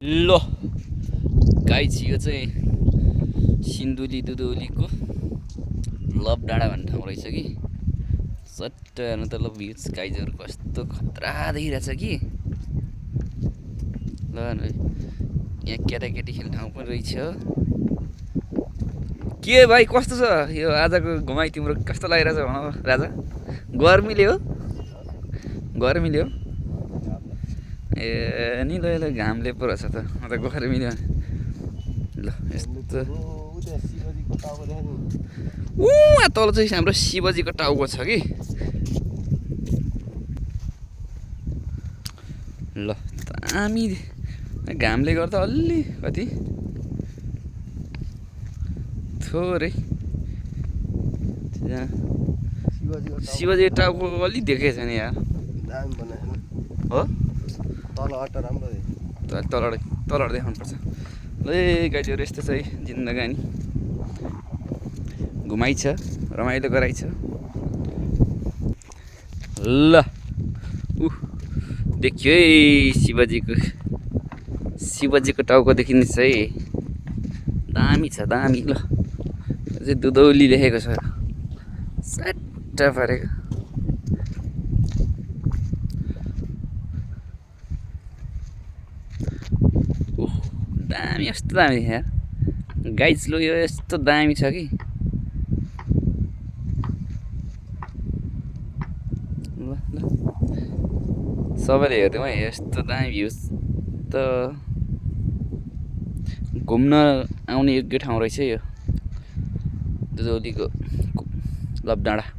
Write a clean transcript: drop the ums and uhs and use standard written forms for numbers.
लो guys यो चाहिँ Sindhuli दुधौलीको love डाँडा भन्ने ठाउँ रहेछ कि सट्ट हेर्नु त ल भ्युज गाइजहरू कस्तो खतरा देखिरहेछ कि ल यहाँ केटाकेटी खेल्ने ठाउँ पनि रहेछ के भाइ कस्तो छ यो आजको घुमाइ तिम्रो कस्तो लागिरहेछ भन राजा गर्मीले हो गर्मीले हो ए नि ल घामले पो रहेछ त म त गर्मीले ल यस्तो तल चाहिँ हाम्रो शिवजीको टाउको छ कि ल दामी घामले गर्दा अलि कति थोरै शिवजी टाउको अलि देखेको छ नि यार हो तलबाट देखाउनुपर्छ ल गाडीहरू यस्तो छ है जिन्दगानी घुमाइ छ रमाइलो गराइ छ ल देखियो है शिवजीको टाउको देखिन्छ है दामी छ दामी ल अझै दुधौली लेखेको छ सट्टा परेको दामी यस्तो दामी यार गाइज लो यो यस्तो दामी छ कि ल ल सबैले हेरिदिउँ है यस्तो दामी भ्युज त घुम्न आउने योग्य ठाउँ रहेछ यो दुधौलीको लभ डाँडा